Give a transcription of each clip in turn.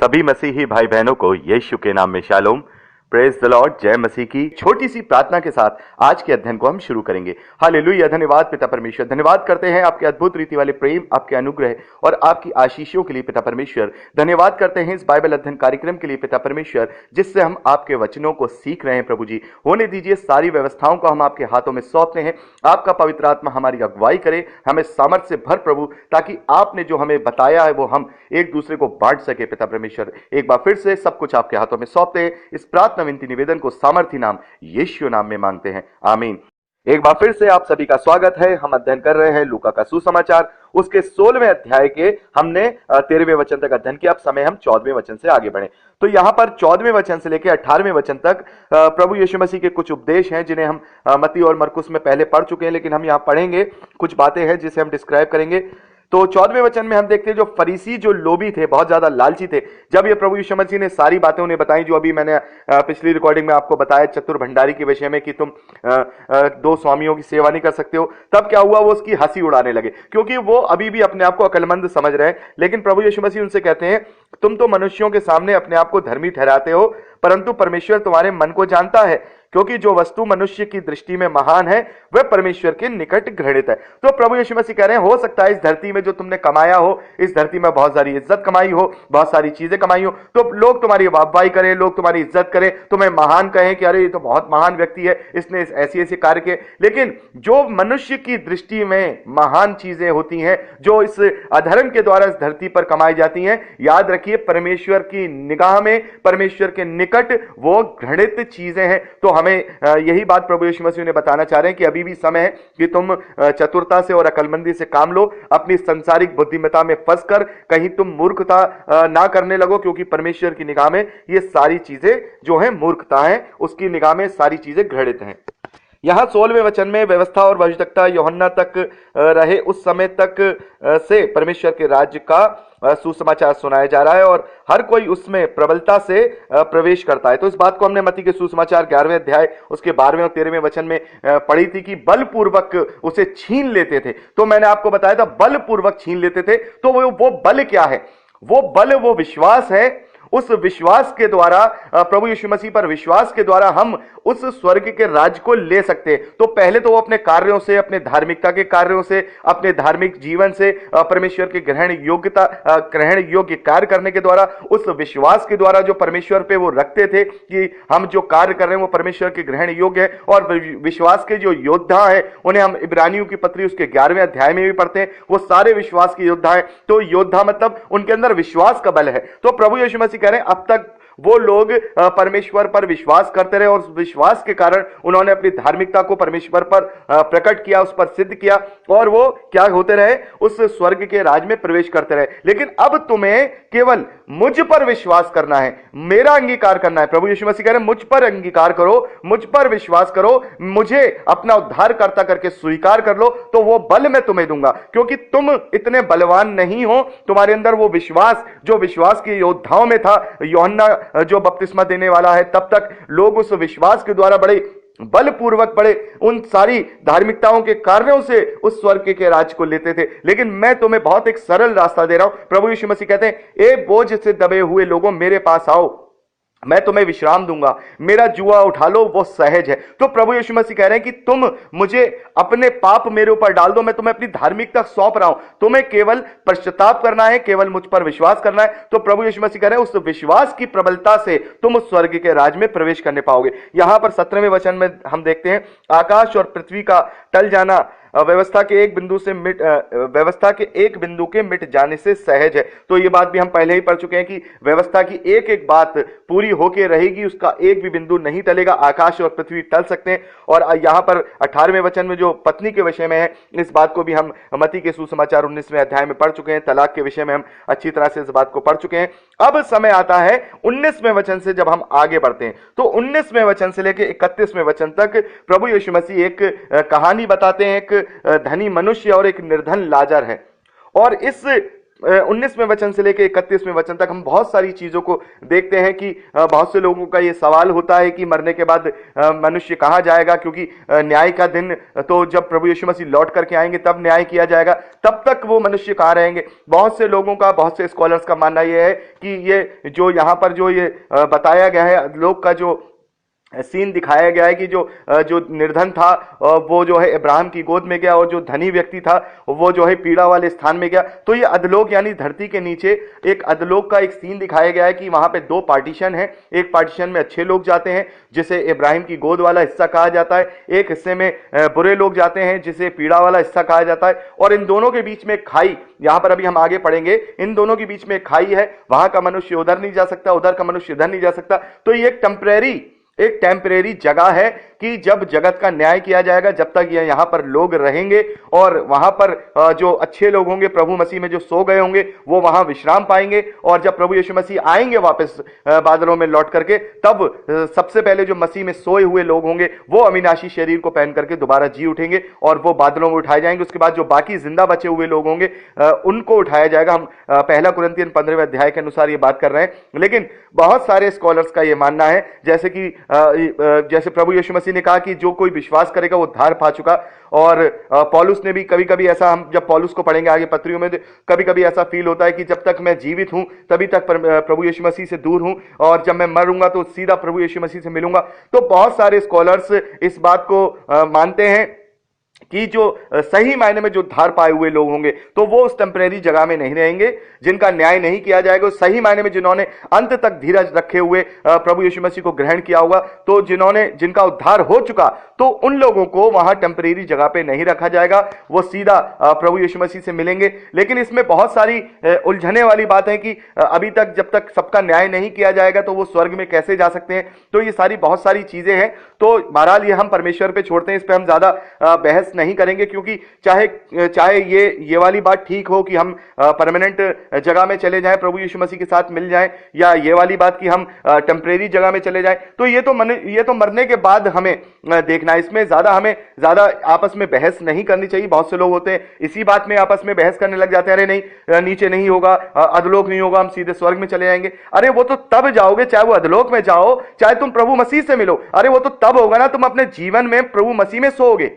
सभी मसीही भाई बहनों को यीशु के नाम में शालोम। Praise the lord. जय मसीह की छोटी सी प्रार्थना के साथ आज के अध्ययन को हम शुरू करेंगे। हालेलुया। धन्यवाद पिता परमेश्वर, धन्यवाद करते हैं आपके अद्भुत रीति वाले प्रेम, आपके अनुग्रह और आपकी आशीषों के लिए पिता परमेश्वर। धन्यवाद करते हैं इस बाइबल अध्ययन कार्यक्रम के लिए पिता परमेश्वर, जिससे हम आपके वचनों को सीख रहे हैं। प्रभु जी, होने दीजिए, सारी व्यवस्थाओं को हम आपके हाथों में सौंपते हैं। आपका पवित्र आत्मा हमारी अगुवाई करे, हमें सामर्थ्य से भर प्रभु, ताकि आपने जो हमें बताया है वो हम एक दूसरे को बांट सके। पिता परमेश्वर, एक बार फिर से सब कुछ आपके हाथों में सौंपते हैं। इस प्रार्थना विनती निवेदन को सामर्थी नाम यीशु नाम में मांगते हैं, आमीन। एक बार फिर से आप सभी का स्वागत है। हम अध्ययन कर रहे हैं लूका का सुसमाचार, उसके 16वें अध्याय के हमने 13वें वचन तक अध्ययन किया। अब समय हम 14वें वचन से आगे बढ़े। तो यहां पर 14वें वचन से लेकर 18वें वचन तक प्रभु यीशु मसीह के कुछ उपदेश हैं, जिन्हें हम मत्ती और मरकुस में पहले पढ़ चुके हैं, लेकिन हम यहां पढ़ेंगे। कुछ बातें हैं जिसे हम डिस्क्राइब करेंगे। तो 14वें वचन में हम देखते हैं, जो फरीसी, जो लोभी थे, बहुत ज्यादा लालची थे, जब ये प्रभु यीशु मसीह ने सारी बातें उन्हें बताई, जो अभी मैंने पिछली रिकॉर्डिंग में आपको बताया चतुर भंडारी के विषय में, कि तुम 2 स्वामियों की सेवा नहीं कर सकते हो, तब क्या हुआ, वो उसकी हंसी उड़ाने लगे, क्योंकि वो अभी भी अपने आप को अक्लमंद समझ रहे हैं। लेकिन प्रभु यीशु मसीह उनसे कहते हैं, तुम तो मनुष्यों के सामने अपने आप को धर्मी ठहराते हो, परंतु परमेश्वर तुम्हारे मन को जानता है, क्योंकि जो वस्तु मनुष्य की दृष्टि में महान है वह परमेश्वर के निकट घृणित है। तो प्रभु यीशु मसीह कह रहे हैं, हो सकता है इस धरती में जो तुमने कमाया हो, इस धरती में बहुत सारी इज्जत कमाई हो, बहुत सारी चीजें कमाई हो, तो लोग तुम्हारी वाहवाही करें, लोग तुम्हारी इज्जत करें, तुम्हें महान कहें कि अरे ये तो बहुत महान व्यक्ति है, इसने ऐसी ऐसी कार्य किए। लेकिन जो मनुष्य की दृष्टि में महान चीजें होती हैं, जो इस अधर्म के द्वारा इस धरती पर कमाई जाती हैं, याद रखिए परमेश्वर की निगाह में, परमेश्वर के निकट वो घृणित चीजें हैं। तो हमें यही बात प्रभु यीशु मसीह ने बताना चाह रहे हैं कि अभी भी समय है कि तुम चतुरता से और अकलमंदी से काम लो, अपनी संसारिक बुद्धिमत्ता में फंसकर कहीं तुम मूर्खता ना करने लगो, क्योंकि परमेश्वर की निगाह में ये सारी चीजें जो है मूर्खता है, उसकी निगाह में सारी चीजें घृणित हैं। यहां 16वें वचन में व्यवस्था और भविष्यद्वक्ता यूहन्ना तक रहे उस समय तक से परमेश्वर के राज्य का सुसमाचार सुनाया जा रहा है, और हर कोई उसमें प्रबलता से प्रवेश करता है। तो इस बात को हमने मत्ती के सुसमाचार 11वें अध्याय उसके 12वें और 13वें वचन में पढ़ी थी, कि बलपूर्वक उसे छीन लेते थे। तो मैंने आपको बताया था, बलपूर्वक छीन लेते थे। तो वो बल क्या है? वो बल, वो विश्वास है। उस विश्वास के द्वारा, प्रभु यीशु मसीह पर विश्वास के द्वारा हम उस स्वर्ग के राज्य को ले सकते हैं। तो पहले तो वो अपने कार्यों से, अपने धार्मिकता के कार्यों से, अपने धार्मिक जीवन से, परमेश्वर के ग्रहण योग्य कार्य करने के द्वारा, उस विश्वास के द्वारा जो परमेश्वर पे वो रखते थे कि हम जो कार्य कर रहे हैं वो परमेश्वर के ग्रहण योग्य है। और विश्वास के जो योद्धा है, उन्हें हम इब्रानियों की पत्री उसके 11वें अध्याय में भी पढ़ते हैं, वो सारे विश्वास के योद्धा है। तो योद्धा मतलब उनके अंदर विश्वास का बल है। तो प्रभु यीशु मसीह कह रहे हैं, अब तक वो लोग परमेश्वर पर विश्वास करते रहे, और उस विश्वास के कारण उन्होंने अपनी धार्मिकता को परमेश्वर पर प्रकट किया, उस पर सिद्ध किया, और वो क्या होते रहे, उस स्वर्ग के राज में प्रवेश करते रहे। लेकिन अब तुम्हें केवल मुझ पर विश्वास करना है, मेरा अंगीकार करना है। प्रभु यीशु मसीह कह रहे हैं, मुझ पर अंगीकार करो, मुझ पर विश्वास करो, मुझे अपना उद्धारकर्ता करके स्वीकार कर लो, तो वो बल मैं तुम्हें दूंगा। क्योंकि तुम इतने बलवान नहीं हो, तुम्हारे अंदर वो विश्वास जो विश्वास के योद्धाओं में था, यूहन्ना जो बपतिस्मा देने वाला है, तब तक लोग उस विश्वास के द्वारा बड़े बलपूर्वक, बड़े उन सारी धार्मिकताओं के कार्यों से उस स्वर्ग के राज को लेते थे। लेकिन मैं तुम्हें बहुत एक सरल रास्ता दे रहा हूं। प्रभु यीशु मसीह कहते हैं, ए बोझ से दबे हुए लोगों, मेरे पास आओ, मैं तुम्हें विश्राम दूंगा, मेरा जुआ उठा लो, वो सहज है। तो प्रभु यीशु मसीह कह रहे हैं कि तुम मुझे अपने पाप मेरे ऊपर डाल दो, मैं तुम्हें अपनी धार्मिकता सौंप रहा हूं, तुम्हें केवल पश्चाताप करना है, केवल मुझ पर विश्वास करना है। तो प्रभु यीशु मसीह कह रहे हैं, उस विश्वास की प्रबलता से तुम उस स्वर्ग के राज में प्रवेश करने पाओगे। यहां पर 17वें वचन में हम देखते हैं, आकाश और पृथ्वी का टल जाना व्यवस्था के एक बिंदु के मिट जाने से सहज है। तो ये बात भी हम पहले ही पढ़ चुके हैं कि व्यवस्था की एक एक बात पूरी होके रहेगी, उसका एक भी बिंदु नहीं टलेगा। आकाश और पृथ्वी टल सकते हैं। और यहां पर 18वें वचन में जो पत्नी के विषय में है, इस बात को भी हम मत्ती के सुसमाचार 19वें अध्याय में पढ़ चुके हैं। तलाक के विषय में हम अच्छी तरह से इस बात को पढ़ चुके हैं। अब समय आता है 19वें वचन से जब हम आगे बढ़ते हैं, तो 19वें वचन से लेकर 31वें वचन तक प्रभु यीशु मसीह एक कहानी बताते हैं। एक धनी मनुष्य और एक निर्धन लाजर है, और इस 19वें वचन से लेकर 31वें वचन तक हम बहुत सारी चीजों को देखते हैं कि बहुत से लोगों का ये सवाल होता है कि मरने के बाद मनुष्य कहाँ जाएगा, क्योंकि न्याय का दिन तो जब प्रभु यीशु मसीह लौट करके आएंगे तब न्याय किया जाएगा, तब तक वो मनुष्य कहाँ रहेंगे। बहुत से लोगों का, बहुत से स्कॉलर्स का मानना यह है कि ये जो यहाँ पर जो ये बताया गया है, लोग का जो सीन दिखाया गया है कि जो निर्धन था वो जो है इब्राहिम की गोद में गया, और जो धनी व्यक्ति था वो जो है पीड़ा वाले स्थान में गया। तो ये अधलोक यानी धरती के नीचे एक अधलोक का एक सीन दिखाया गया है कि वहां पे दो पार्टीशन है। एक पार्टीशन में अच्छे लोग जाते हैं जिसे इब्राहिम की गोद वाला हिस्सा कहा जाता है, एक हिस्से में बुरे लोग जाते हैं जिसे पीड़ा वाला हिस्सा कहा जाता है, और इन दोनों के बीच में खाई, यहां पर अभी हम आगे पढ़ेंगे, इन दोनों के बीच में खाई है। वहां का मनुष्य उधर नहीं जा सकता, उधर का मनुष्य इधर नहीं जा सकता। तो ये एक टेम्परेरी जगह है कि जब जगत का न्याय किया जाएगा, जब तक यहां पर लोग रहेंगे और वहां पर जो अच्छे लोग होंगे, प्रभु मसीह में जो सो गए होंगे, वो वहां विश्राम पाएंगे। और जब प्रभु यीशु मसीह आएंगे वापस बादलों में लौट करके, तब सबसे पहले जो मसीह में सोए हुए लोग होंगे वो अविनाशी शरीर को पहन करके दोबारा जी उठेंगे और वो बादलों में उठाए जाएंगे। उसके बाद जो बाकी जिंदा बचे हुए लोग होंगे उनको उठाया जाएगा। हम पहला कुरिन्थियन 15वें अध्याय के अनुसार ये बात कर रहे हैं। लेकिन बहुत सारे स्कॉलर्स का ये मानना है, जैसे प्रभु यीशु मसीह ने कहा कि जो कोई विश्वास करेगा वो उद्धार पा चुका, और पौलुस ने भी कभी कभी ऐसा, हम जब पौलुस को पढ़ेंगे आगे पत्रियों में, कभी कभी ऐसा फील होता है कि जब तक मैं जीवित हूं तभी तक प्रभु यीशु मसीह से दूर हूं, और जब मैं मरूंगा तो सीधा प्रभु यीशु मसीह से मिलूंगा। तो बहुत सारे स्कॉलर्स इस बात को मानते हैं कि जो सही मायने में जो धार पाए हुए लोग होंगे तो वो उस टेम्परेरी जगह में नहीं रहेंगे, जिनका न्याय नहीं किया जाएगा। सही मायने में जिन्होंने अंत तक धीरज रखे हुए प्रभु यीशु मसीह को ग्रहण किया होगा, तो जिनका उद्धार हो चुका, तो उन लोगों को वहां टेम्परेरी जगह पे नहीं रखा जाएगा, वो सीधा प्रभु यीशु मसीह से मिलेंगे। लेकिन इसमें बहुत सारी उलझने वाली बात है कि अभी तक जब तक सबका न्याय नहीं किया जाएगा तो वो स्वर्ग में कैसे जा सकते हैं। तो ये सारी बहुत सारी चीजें हैं। तो बहरहाल ये हम परमेश्वर पे छोड़ते हैं, इस पे हम ज्यादा बहस नहीं करेंगे, क्योंकि चाहे ये वाली बात ठीक हो कि हम परमानेंट जगह में चले जाएं, प्रभु यीशु मसीह के साथ मिल जाएं, या ये वाली बात कि हम टेम्परेरी जगह में चले जाएं, तो ये तो मरने के बाद हमें देखना है। इसमें हमें ज्यादा आपस में बहस नहीं करनी चाहिए। बहुत से लोग होते हैं इसी बात में आपस में बहस करने लग जाते हैं, अरे नहीं नीचे नहीं होगा, अधलोक नहीं होगा, हम सीधे स्वर्ग में चले जाएंगे। अरे वो तो तब जाओगे, चाहे वो अधलोक में जाओ, चाहे तुम प्रभु मसीह से मिलो, अरे वो तो तब होगा ना तुम अपने जीवन में प्रभु मसीह में सोओगे।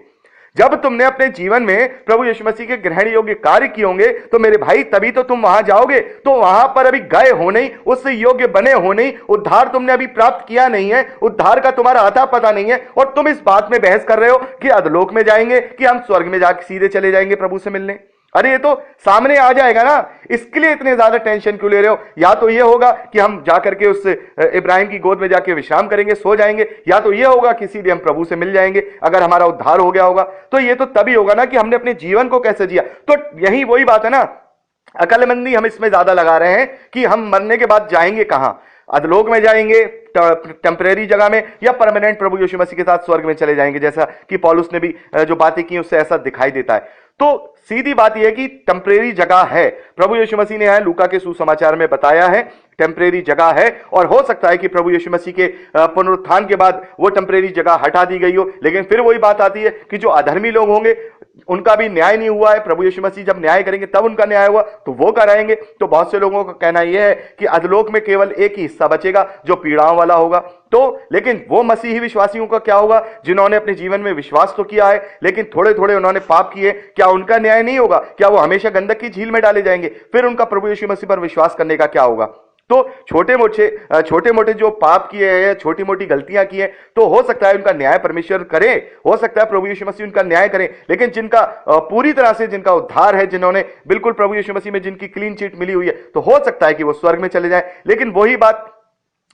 जब तुमने अपने जीवन में प्रभु यीशु मसीह के ग्रहण योग्य कार्य किए होंगे, तो मेरे भाई तभी तो तुम वहां जाओगे। तो वहां पर अभी गए हो नहीं, उससे योग्य बने हो नहीं, उद्धार तुमने अभी प्राप्त किया नहीं है, उद्धार का तुम्हारा अता पता नहीं है, और तुम इस बात में बहस कर रहे हो कि अधलोक में जाएंगे कि हम स्वर्ग में जाकर सीधे चले जाएंगे प्रभु से मिलने। अरे ये तो सामने आ जाएगा ना, इसके लिए इतने ज्यादा टेंशन क्यों ले रहे हो। या तो ये होगा कि हम जाकर के उस इब्राहिम की गोद में जाके विश्राम करेंगे, सो जाएंगे, या तो ये होगा कि सीधे हम प्रभु से मिल जाएंगे अगर हमारा उद्धार हो गया होगा। तो ये तो तभी होगा ना कि हमने अपने जीवन को कैसे जिया। तो यही वही बात है ना, अकलमंदी हम इसमें ज्यादा लगा रहे हैं कि हम मरने के बाद जाएंगे कहां, अधलोक में जाएंगे टेम्परेरी जगह में, या परमानेंट प्रभु यीशु मसीह के साथ स्वर्ग में चले जाएंगे, जैसा कि पौलुस ने भी जो बातें की उससे ऐसा दिखाई देता है। तो सीधी बात यह है कि टेम्परेरी जगह है, प्रभु यीशु मसीह ने लूका के सुसमाचार में बताया है टेम्परेरी जगह है, और हो सकता है कि प्रभु यीशु मसीह के पुनरुत्थान के बाद वो टेम्परेरी जगह हटा दी गई हो। लेकिन फिर वही बात आती है कि जो अधर्मी लोग होंगे उनका भी न्याय नहीं हुआ है, प्रभु यीशु मसीह जब न्याय करेंगे तब उनका न्याय हुआ, तो वो कराएंगे। तो बहुत से लोगों का कहना यह है कि अधलोक में केवल एक ही हिस्सा बचेगा जो पीड़ाओं वाला होगा। तो लेकिन वो मसीही विश्वासियों का क्या होगा जिन्होंने अपने जीवन में विश्वास तो किया है लेकिन थोड़े थोड़े उन्होंने पाप किए, क्या उनका न्याय नहीं होगा? क्या वो हमेशा गंधक की झील में डाले जाएंगे? फिर उनका प्रभु यीशु मसीह पर विश्वास करने का क्या होगा? तो छोटे मोटे जो पाप किए हैं, छोटी मोटी गलतियां की हैं, तो हो सकता है उनका न्याय परमेश्वर करे, हो सकता है प्रभु यीशु मसीह उनका न्याय करें। लेकिन जिनका पूरी तरह से जिनका उद्धार है, जिन्होंने बिल्कुल प्रभु यीशु मसीह में जिनकी क्लीन चिट मिली हुई है, तो हो सकता है कि वो स्वर्ग में चले जाए। लेकिन वही बात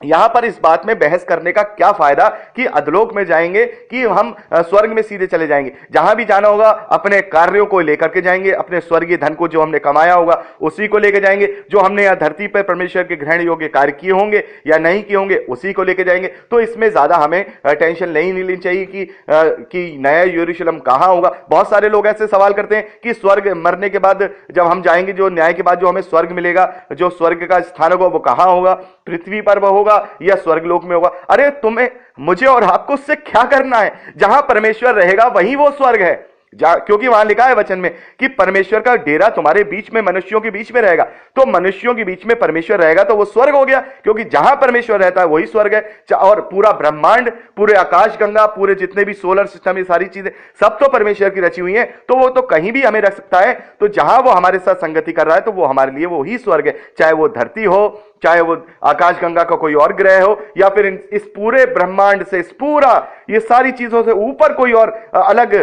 यहां पर इस बात में बहस करने का क्या फायदा कि अधलोक में जाएंगे कि हम स्वर्ग में सीधे चले जाएंगे। जहां भी जाना होगा अपने कार्यों को लेकर के जाएंगे, अपने स्वर्गीय धन को जो हमने कमाया होगा उसी को लेकर जाएंगे, जो हमने यहां धरती पर परमेश्वर के ग्रहण योग्य कार्य किए होंगे या नहीं किए होंगे उसी को लेकर जाएंगे। तो इसमें ज्यादा हमें टेंशन नहीं लेनी चाहिए कि नया यरूशलेम कहां होगा। बहुत सारे लोग ऐसे सवाल करते हैं कि स्वर्ग मरने के बाद जब हम जाएंगे, जो न्याय के बाद जो हमें स्वर्ग मिलेगा, जो स्वर्ग का स्थान होगा वो कहां होगा, पृथ्वी पर वो होगा या स्वर्गलोक में होगा? अरे तुम्हें, मुझे और आपको उससे क्या करना है? जहां परमेश्वर रहेगा वहीं वो स्वर्ग है। क्योंकि वहां लिखा है वचन में कि परमेश्वर का डेरा तुम्हारे बीच में, मनुष्यों के बीच में रहेगा। तो मनुष्यों के बीच में परमेश्वर रहेगा तो वो स्वर्ग हो गया, क्योंकि जहां परमेश्वर रहता है वही स्वर्ग है। और पूरा ब्रह्मांड, पूरे आकाश गंगा, पूरे जितने भी सोलर सिस्टम, ये सारी चीजें सब तो परमेश्वर की रची हुई है, तो वो तो कहीं भी हमें रख सकता है। तो जहां वो हमारे साथ संगति कर रहा है तो वो हमारे लिए वो ही स्वर्ग है, चाहे वो धरती हो, चाहे वो आकाश गंगा का कोई और ग्रह हो, या फिर इस पूरे ब्रह्मांड से, इस पूरा ये सारी चीजों से ऊपर कोई और अलग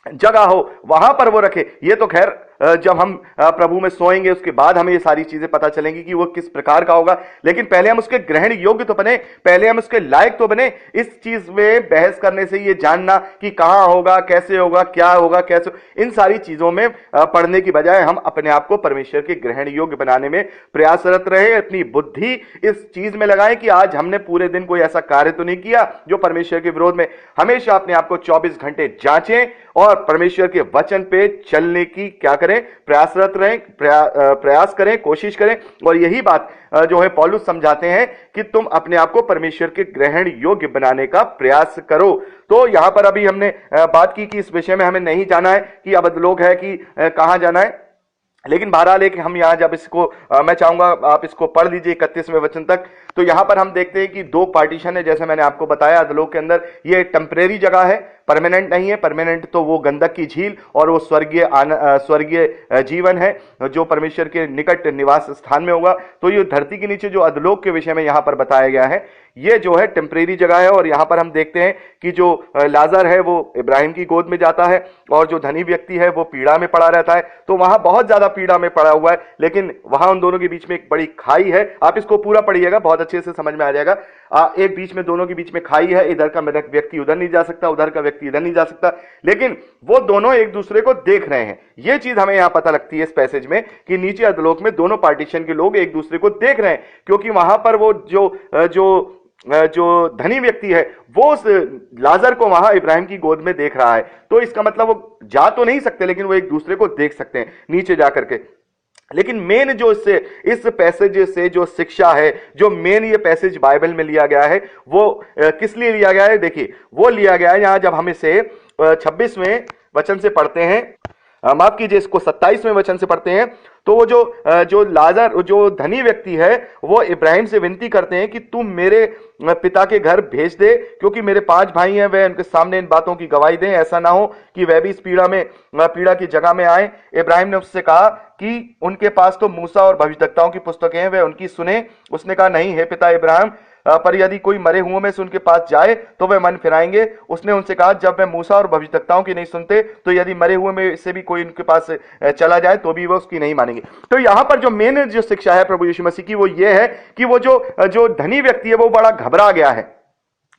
जगह हो, वहां पर वो रखे। ये तो खैर जब हम प्रभु में सोएंगे उसके बाद हमें ये सारी चीजें पता चलेंगी कि वो किस प्रकार का होगा। लेकिन पहले हम उसके ग्रहण योग्य तो बने, पहले हम उसके लायक तो बने। इस चीज में बहस करने से ये जानना कि कहां होगा, कैसे होगा, क्या होगा, कैसे, इन सारी चीजों में पढ़ने की बजाय हम अपने आप को परमेश्वर के ग्रहण योग्य बनाने में प्रयासरत रहे। अपनी बुद्धि इस चीज में लगाएं कि आज हमने पूरे दिन कोई ऐसा कार्य तो नहीं किया जो परमेश्वर के विरोध में। हमेशा अपने आप को 24 घंटे जांचें और परमेश्वर के वचन पे चलने की क्या करें, प्रयासरत रहें, प्रयास करें, कोशिश करें। और यही बात जो है पौलुस समझाते हैं कि तुम अपने आप को परमेश्वर के ग्रहण योग्य बनाने का प्रयास करो। तो यहां पर अभी हमने बात की कि इस विषय में हमें नहीं जाना है कि अब लोग है कि कहां जाना है, लेकिन बहरहाल एक हम यहां जब इसको मैं चाहूंगा आप इसको पढ़ लीजिए 31वें वचन तक। तो यहां पर हम देखते हैं कि दो पार्टीशन है, जैसे मैंने आपको बताया अधलोक के अंदर ये टेम्परेरी जगह है, परमानेंट नहीं है। परमानेंट तो वो गंधक की झील और वो स्वर्गीय जीवन है जो परमेश्वर के निकट निवास स्थान में होगा। तो ये धरती के नीचे जो अधलोक के विषय में यहां पर बताया गया है, ये जो है टेम्परेरी जगह है। और यहां पर हम देखते हैं कि जो लाजर है वो इब्राहिम की गोद में जाता है और जो धनी व्यक्ति है वो पीड़ा में पड़ा रहता है। तो वहां बहुत ज्यादा पीड़ा में पड़ा हुआ है, लेकिन वहां उन दोनों के बीच में एक बड़ी खाई है। आप इसको पूरा पढ़िएगा, बहुत अच्छे से समझ में आ जाएगा। एक बीच में, दोनों के बीच में खाई है, इधर का व्यक्ति उधर नहीं जा सकता, उधर का व्यक्ति इधर नहीं जा सकता, लेकिन वो दोनों एक दूसरे को देख रहे हैं। ये चीज हमें यहां पता लगती है इस पैसेज में कि नीचे अधलोक में दोनों पार्टीशन के लोग एक दूसरे को देख रहे हैं, क्योंकि वहां पर वो जो धनी व्यक्ति है वो उस लाजर को वहां इब्राहिम की गोद में देख रहा है। तो इसका मतलब वो जा तो नहीं सकते, लेकिन वो एक दूसरे को देख सकते हैं नीचे जाकर के। लेकिन मेन जो इस पैसेज से जो शिक्षा है, जो मेन ये पैसेज बाइबल में लिया गया है, वो किस लिए लिया गया है? देखिए, वो लिया गया है यहां जब हम इसे 26वें वचन से पढ़ते हैं, माफ कीजिए, इसको 27वें वचन से पढ़ते हैं। तो वो जो लाजर, जो धनी व्यक्ति है, वो इब्राहिम से विनती करते हैं कि तुम मेरे पिता के घर भेज दे, क्योंकि मेरे 5 भाई हैं, वह उनके सामने इन बातों की गवाही दें, ऐसा ना हो कि वह भी इस पीड़ा की जगह में आए। इब्राहिम ने उससे कहा कि उनके पास तो मूसा और भविष्यद्वक्ताओं की पुस्तकें हैं, वह उनकी सुने। उसने कहा, नहीं है पिता इब्राहिम, पर यदि कोई मरे हुओं में से उनके पास जाए तो वे मन फिराएंगे। उसने उनसे कहा, जब वे मूसा और भविष्यद्वक्ताओं की नहीं सुनते, तो यदि मरे हुए में से भी कोई उनके पास चला जाए तो भी वह उसकी नहीं मानेंगे। तो यहां पर जो मेन जो शिक्षा है प्रभु यीशु मसीह की, वो ये है कि वो जो धनी व्यक्ति है वो बड़ा घबरा गया है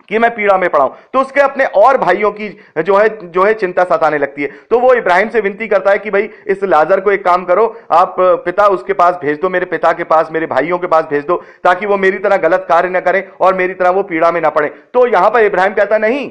कि मैं पीड़ा में पड़ा हूं। तो उसके अपने और भाइयों की जो है चिंता सताने लगती है। तो वो इब्राहिम से विनती करता है कि भाई इस लाजर को एक काम करो, आप पिता उसके पास भेज दो, मेरे पिता के पास, मेरे भाइयों के पास भेज दो, ताकि वो मेरी तरह गलत कार्य न करें और मेरी तरह वो पीड़ा में ना पड़े। तो यहां पर इब्राहिम कहता नहीं,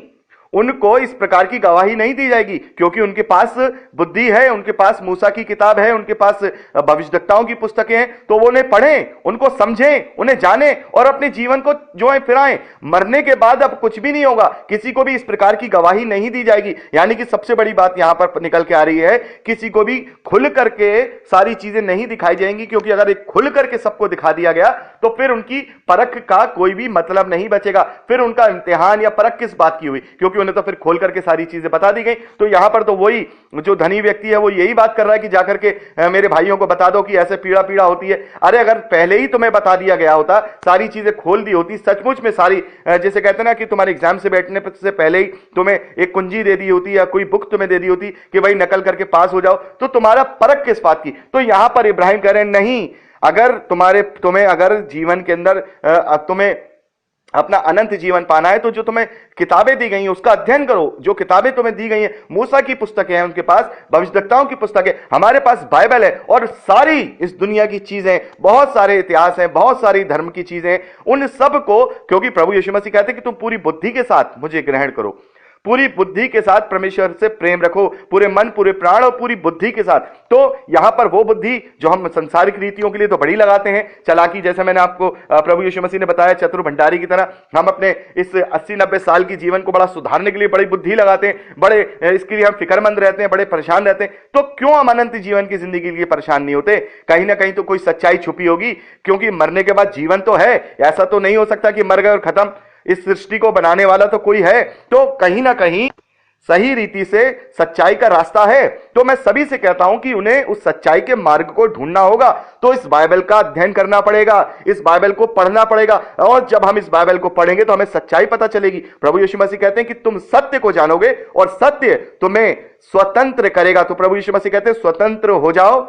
उनको इस प्रकार की गवाही नहीं दी जाएगी, क्योंकि उनके पास बुद्धि है, उनके पास मूसा की किताब है, उनके पास भविष्यद्वक्ताओं की पुस्तकें हैं। तो वो उन्हें पढ़ें, उनको समझें, उन्हें जानें और अपने जीवन को जो है फिराएं। मरने के बाद अब कुछ भी नहीं होगा, किसी को भी इस प्रकार की गवाही नहीं दी जाएगी। यानी कि सबसे बड़ी बात यहां पर निकल के आ रही है, किसी को भी खुल करके सारी चीजें नहीं दिखाई जाएंगी, क्योंकि अगर एक खुल करके सबको दिखा दिया गया तो फिर उनकी परख का कोई भी मतलब नहीं बचेगा। फिर उनका इम्तिहान या परख किस बात की हुई, क्योंकि उन्हें तो फिर खोल करके सारी चीजें बता दी गई। तो यहां पर तो वही जो धनी व्यक्ति है वो यही बात कर रहा है कि जाकर के मेरे भाइयों को बता दो कि ऐसे पीड़ा होती है। अरे अगर पहले ही तुम्हें बता दिया गया होता, सारी चीजें खोल दी होती, सचमुच में सारी, जैसे कहते हैं ना कि तुम्हारे एग्जाम से बैठने से पहले ही तुम्हें एक कुंजी दे दी होती या कोई बुक तुम्हें दे दी होती कि भाई नकल करके पास हो जाओ, तो तुम्हारा परख किस बात की। तो यहां पर इब्राहिम कह रहे हैं नहीं, अगर तुम्हें अगर जीवन के अंदर तुम्हें अपना अनंत जीवन पाना है तो जो तुम्हें किताबें दी गई हैं उसका अध्ययन करो। जो किताबें तुम्हें दी गई हैं, मूसा की पुस्तकें हैं उनके पास, भविष्यद्वक्ताओं की पुस्तकें, हमारे पास बाइबल है, और सारी इस दुनिया की चीजें, बहुत सारे इतिहास हैं, बहुत सारी धर्म की चीजें, उन सब को, क्योंकि प्रभु यीशु मसीह कहते हैं कि तुम पूरी बुद्धि के साथ मुझे ग्रहण करो, पूरी बुद्धि के साथ परमेश्वर से प्रेम रखो, पूरे मन, पूरे प्राण और पूरी बुद्धि के साथ। तो यहां पर वो बुद्धि जो हम संसारिक रीतियों के लिए तो बड़ी लगाते हैं, चालाकी, जैसे मैंने आपको प्रभु यीशु मसीह ने बताया, चतुर भंडारी की तरह हम अपने इस 80-90 साल की जीवन को बड़ा सुधारने के लिए बड़ी बुद्धि लगाते हैं, बड़े इसके लिए हम फिक्रमंद रहते हैं, बड़े परेशान रहते हैं। तो क्यों हम अनंत जीवन की जिंदगी के लिए परेशान नहीं होते? कहीं ना कहीं तो कोई सच्चाई छुपी होगी, क्योंकि मरने के बाद जीवन तो है। ऐसा तो नहीं हो सकता कि मर गए और खत्म। इस सृष्टि को बनाने वाला तो कोई है, तो कहीं ना कहीं सही रीति से सच्चाई का रास्ता है। तो मैं सभी से कहता हूं कि उन्हें उस सच्चाई के मार्ग को ढूंढना होगा। तो इस बाइबल का अध्ययन करना पड़ेगा, इस बाइबल को पढ़ना पड़ेगा, और जब हम इस बाइबल को पढ़ेंगे तो हमें सच्चाई पता चलेगी। प्रभु यीशु मसीह कहते हैं कि तुम सत्य को जानोगे और सत्य तुम्हें स्वतंत्र करेगा। तो प्रभु यीशु मसीह कहते हैं स्वतंत्र हो जाओ,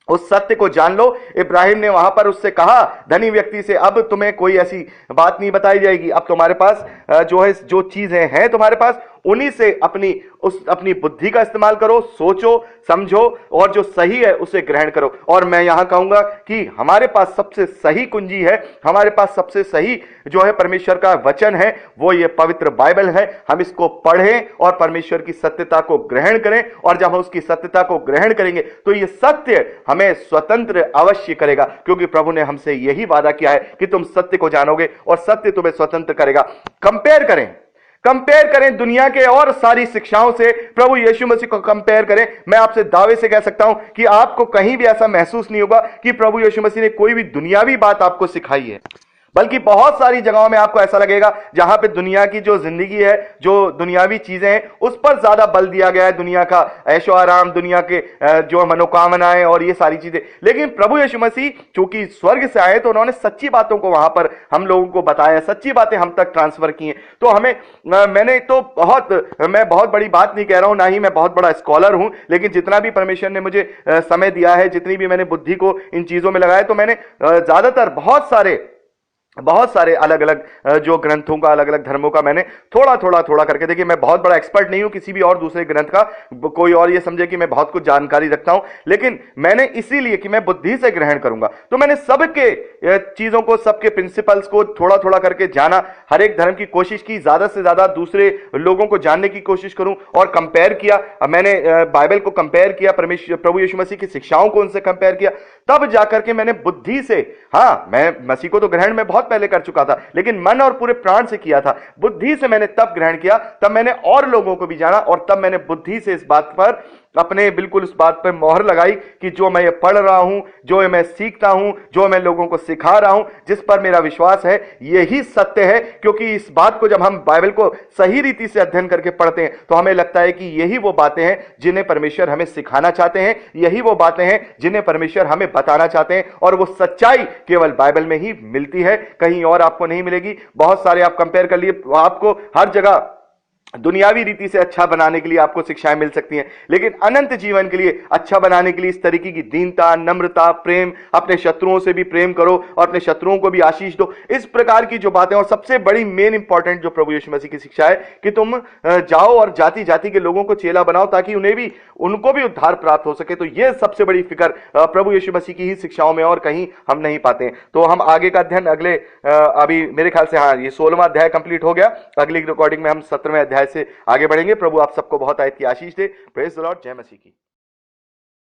उस सत्य को जान लो। इब्राहिम ने वहां पर उससे कहा, धनी व्यक्ति से, अब तुम्हें कोई ऐसी बात नहीं बताई जाएगी, अब तुम्हारे पास जो है, जो चीजें हैं तुम्हारे पास, उन्हीं से अपनी बुद्धि का इस्तेमाल करो, सोचो समझो और जो सही है उसे ग्रहण करो। और मैं यहां कहूंगा कि हमारे पास सबसे सही कुंजी है, हमारे पास सबसे सही जो है परमेश्वर का वचन है, वो ये पवित्र बाइबल है। हम इसको पढ़ें और परमेश्वर की सत्यता को ग्रहण करें, और जब हम उसकी सत्यता को ग्रहण करेंगे तो ये सत्य हमें स्वतंत्र अवश्य करेगा, क्योंकि प्रभु ने हमसे यही वादा किया है कि तुम सत्य को जानोगे और सत्य तुम्हें स्वतंत्र करेगा। कंपेयर करें दुनिया के और सारी शिक्षाओं से, प्रभु यीशु मसीह को कंपेयर करें। मैं आपसे दावे से कह सकता हूं कि आपको कहीं भी ऐसा महसूस नहीं होगा कि प्रभु यीशु मसीह ने कोई भी दुनियावी बात आपको सिखाई है, बल्कि बहुत सारी जगहों में आपको ऐसा लगेगा जहां पे दुनिया की जो जिंदगी है, जो दुनियावी चीजें हैं, उस पर ज्यादा बल दिया गया है, दुनिया का ऐशो आराम, दुनिया के जो मनोकामनाएं और ये सारी चीजें। लेकिन प्रभु यीशु मसीह चूंकि स्वर्ग से आए तो उन्होंने सच्ची बातों को वहां पर हम लोगों को बताया, सच्ची बातें हम तक ट्रांसफर की हैं। तो हमें मैं बहुत बड़ी बात नहीं कह रहा हूं, ना ही मैं बहुत बड़ा स्कॉलर हूं, लेकिन जितना भी परमेश्वर ने मुझे समय दिया है, जितनी भी मैंने बुद्धि को इन चीजों में लगाया, तो मैंने ज्यादातर बहुत सारे अलग अलग जो ग्रंथों का, अलग अलग धर्मों का मैंने थोड़ा करके, देखिए मैं बहुत बड़ा एक्सपर्ट नहीं हूं किसी भी और दूसरे ग्रंथ का, कोई और ये समझे कि मैं बहुत कुछ जानकारी रखता हूं, लेकिन मैंने इसीलिए कि मैं बुद्धि से ग्रहण करूंगा, तो मैंने सबके चीजों को, सबके प्रिंसिपल्स को थोड़ा थोड़ा करके जाना, हर एक धर्म की कोशिश की, ज्यादा से ज्यादा दूसरे लोगों को जानने की कोशिश करूं, और कंपेयर किया। मैंने बाइबल को कंपेयर किया, प्रभु यीशु मसीह की शिक्षाओं को उनसे कंपेयर किया, तब जाकर के मैंने बुद्धि से, हाँ मैं मसीह को तो ग्रहण में बहुत पहले कर चुका था, लेकिन मन और पूरे प्राण से किया था, बुद्धि से मैंने तब ग्रहण किया, तब मैंने और लोगों को भी जाना, और तब मैंने बुद्धि से इस बात पर अपने बिल्कुल उस बात पर मोहर लगाई कि जो मैं ये पढ़ रहा हूं, जो मैं सीखता हूं, जो मैं लोगों को सिखा रहा हूं, जिस पर मेरा विश्वास है, यही सत्य है। क्योंकि इस बात को जब हम बाइबल को सही रीति से अध्ययन करके पढ़ते हैं तो हमें लगता है कि यही वो बातें हैं जिन्हें परमेश्वर हमें सिखाना चाहते हैं, यही वो बातें हैं जिन्हें परमेश्वर हमें बताना चाहते हैं, और वो सच्चाई केवल बाइबल में ही मिलती है, कहीं और आपको नहीं मिलेगी। बहुत सारे आप कंपेयर कर लिए, आपको हर जगह दुनियावी रीति से अच्छा बनाने के लिए आपको शिक्षाएं मिल सकती हैं, लेकिन अनंत जीवन के लिए अच्छा बनाने के लिए इस तरीके की दीनता, नम्रता, प्रेम, अपने शत्रुओं से भी प्रेम करो और अपने शत्रुओं को भी आशीष दो, इस प्रकार की जो बातें। और सबसे बड़ी मेन इंपॉर्टेंट जो प्रभु यीशु मसीह की शिक्षा है कि तुम जाओ और जाति जाति के लोगों को चेला बनाओ, ताकि उनको भी उद्धार प्राप्त हो सके। तो यह सबसे बड़ी फिक्र प्रभु यीशु मसीह की ही शिक्षाओं में और कहीं हम नहीं पाते हैं। तो हम आगे का अध्ययन अगले अभी मेरे ख्याल से, हाँ, ये 16वां अध्याय कंप्लीट हो गया, अगली रिकॉर्डिंग में हम 17वें अध्याय से आगे बढ़ेंगे। प्रभु आप सबको बहुत आयत की आशीष दे। Praise the lord. जय मसीह की।